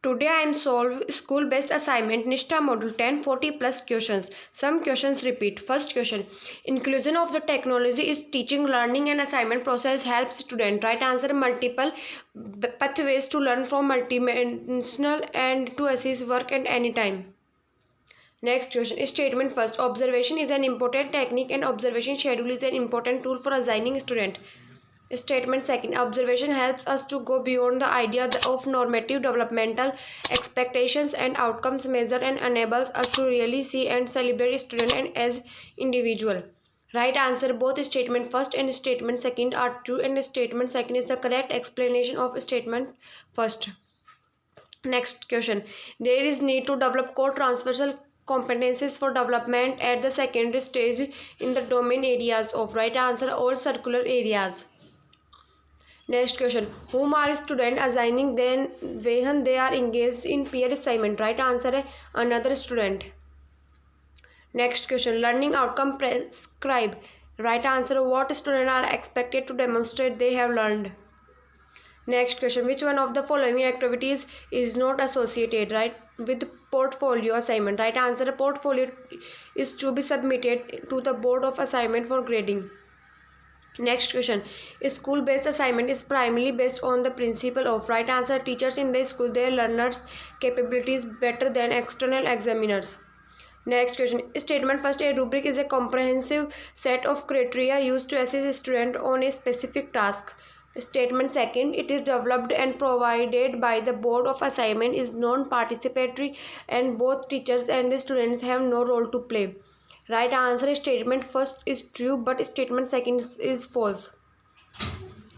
Today I am solve school based assignment Nishta module 10 40 plus questions. Some questions repeat. First question. Inclusion of the technology is teaching, learning and assignment process helps student. Right answer multiple pathways to learn from multidimensional and to assist work at any time. Next question. Statement first. Observation is an important technique and observation schedule is an important tool for assigning student. Statement second. Observation helps us to go beyond the idea of normative developmental expectations and outcomes measure and enables us to really see and celebrate student and as individual. Right answer. Both statement first and statement second are true and statement second is the correct explanation of statement first. Next question. There is need to develop core transversal competencies for development at the secondary stage in the domain areas of. Right answer. All circular areas. Next question. Whom are students assigning then when they are engaged in peer assignment? Right answer है another student. Next question. Learning outcome prescribe. Right answer. What students are expected to demonstrate they have learned? Next question. Which one of the following activities is not associated right with portfolio assignment? Right answer. Portfolio is to be submitted to the board of assignment for grading. Next question. School-based assignment is primarily based on the principle of. Right answer. Teachers in the school their learners' capabilities better than external examiners. Next question. Statement first. A rubric is a comprehensive set of criteria used to assess a student on a specific task. Statement second. It is developed and provided by the board of assignment is non-participatory and both teachers and the students have no role to play. Right answer. Statement first is true but statement second is false.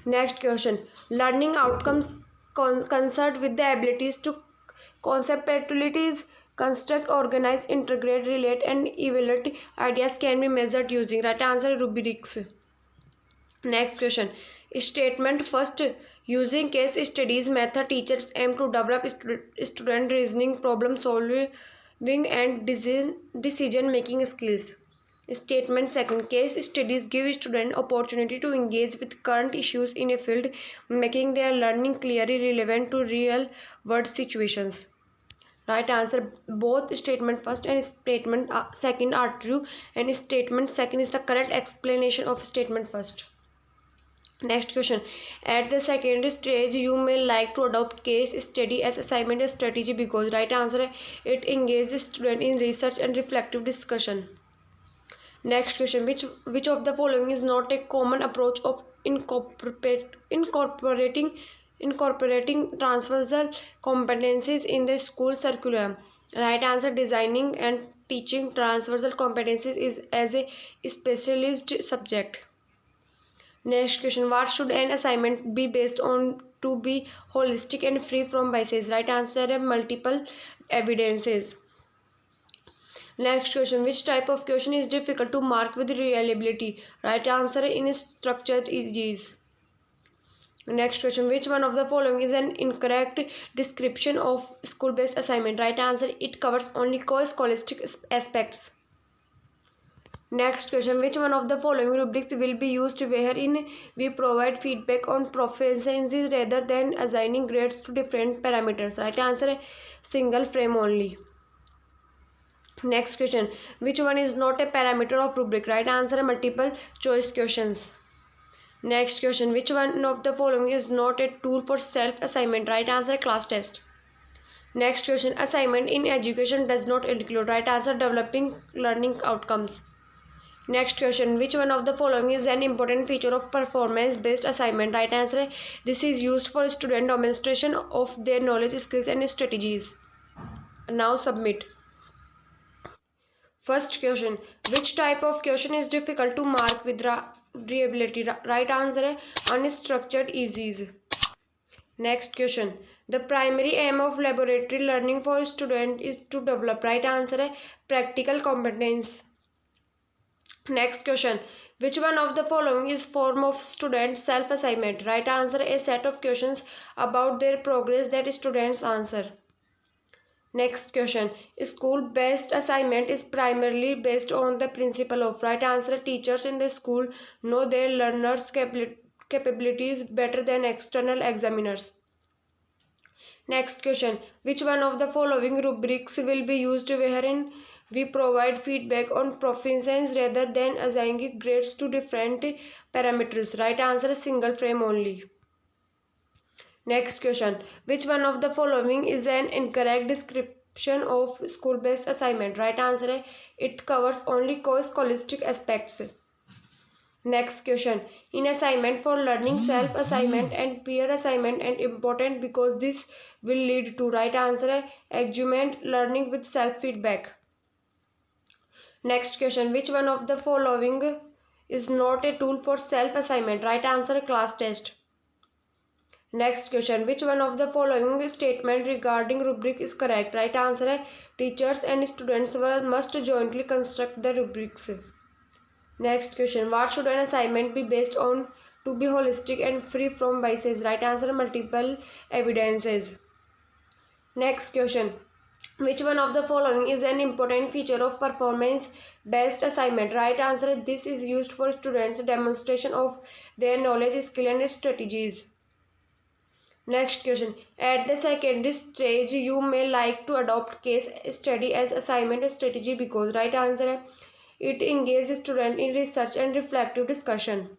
Next question. Learning outcomes concerned with the abilities to conceptualities, construct, organize, integrate, relate and evaluate ideas can be measured using. Right answer. Rubrics. Next question. Statement first. Using case studies method teachers aim to develop student reasoning, problem solving and decision making skills. Statement second. Case studies give students opportunity to engage with current issues in a field, making their learning clearly relevant to real world situations. Right answer. Both statement first and statement second are true and statement second is the correct explanation of statement first. Next question. At the secondary stage, you may like to adopt case study as assignment strategy because. Right answer. It engages student in research and reflective discussion. Next question. Which of the following is not a common approach of incorporating transversal competencies in the school curriculum? Right answer. Designing and teaching transversal competencies is as a specialist subject. Next question. What should an assignment be based on to be holistic and free from biases? Right answer. Multiple evidences. Next question. Which type of question is difficult to mark with reliability? Right answer. In structured is. Next question. Which one of the following is an incorrect description of school-based assignment? Right answer. It covers only core scholastic aspects. Next question. Which one of the following rubrics will be used wherein we provide feedback on proficiency rather than assigning grades to different parameters? Right answer. Single frame only. Next question. Which one is not a parameter of rubric? Right answer. Multiple choice questions. Next question. Which one of the following is not a tool for self-assignment? Right answer. Class test. Next question. Assignment in education does not include. Right answer. Developing learning outcomes. Next question. Which one of the following is an important feature of performance-based assignment? Right answer. This is used for student demonstration of their knowledge, skills and strategies. Now submit. First question. Which type of question is difficult to mark with reliability? Right answer. Unstructured easy. Next question. The primary aim of laboratory learning for a student is to develop. Right answer. Practical competence. Next question. Which one of the following is form of student self-assignment? Right answer. A set of questions about their progress that students answer. Next question. School-based assignment is primarily based on the principle of. Right answer. Teachers in the school know their learners' capabilities better than external examiners. Next question. Which one of the following rubrics will be used wherein we provide feedback on proficiency rather than assigning grades to different parameters? Right answer is single frame only. Next question. Which one of the following is an incorrect description of school-based assignment? Right answer is it covers only scholastic aspects. Next question. In assignment for learning, self-assignment and peer assignment and important because this will lead to right answer augment learning with self-feedback. Next question. Which one of the following is not a tool for self-assignment? Right answer class test. Next question. Which one of the following statement regarding rubric is correct? Right answer teachers and students must jointly construct the rubrics. Next question. What should an assignment be based on to be holistic and free from biases? Right answer multiple evidences. Next question. Which one of the following is an important feature of performance based assignment? Right answer this is used for students demonstration of their knowledge, skill and strategies. Next question. At the secondary stage, you may like to adopt case study as assignment strategy because right answer it engages student in research and reflective discussion.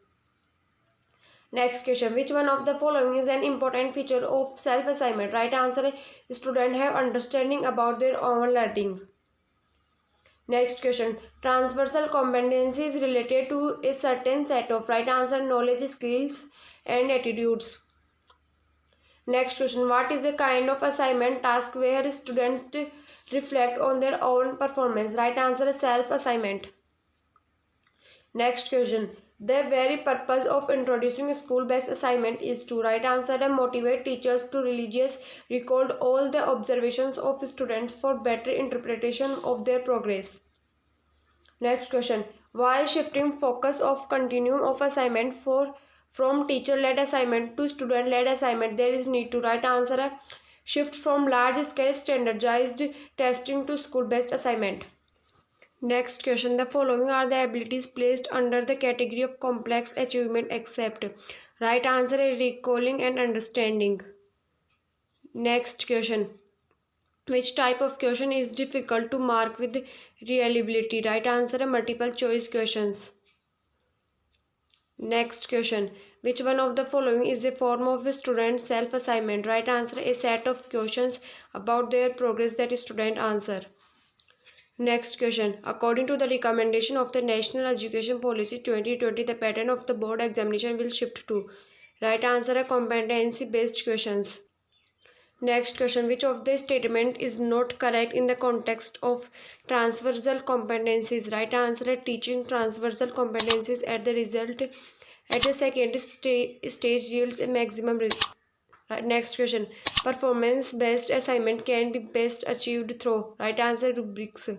Next question. Which one of the following is an important feature of self-assignment? Right answer students have understanding about their own learning. Next question. Transversal competencies related to a certain set of right answer knowledge, skills and attitudes. Next question. What is a kind of assignment task where students reflect on their own performance? Right answer is self-assignment. Next question. The very purpose of introducing a school-based assignment is to right answer and motivate teachers to religiously record all the observations of students for better interpretation of their progress. Next question. While shifting focus of continuum of assignment from teacher-led assignment to student-led assignment, there is need to right answer shift from large-scale standardized testing to school-based assignment. Next question. The following are the abilities placed under the category of complex achievement except right answer is recalling and understanding. Next question. Which type of question is difficult to mark with reliability? Right answer are multiple choice questions. Next question. Which one of the following is a form of a student self-assignment? Right answer a set of questions about their progress that student answer. Next question. According to the recommendation of the National Education Policy 2020, the pattern of the board examination will shift to right answer competency based questions. Next question. Which of the statement is not correct in the context of transversal competencies? Right answer teaching transversal competencies at the result at the second stage yields a maximum result. Next question. Performance based assignment can be best achieved through right answer rubrics.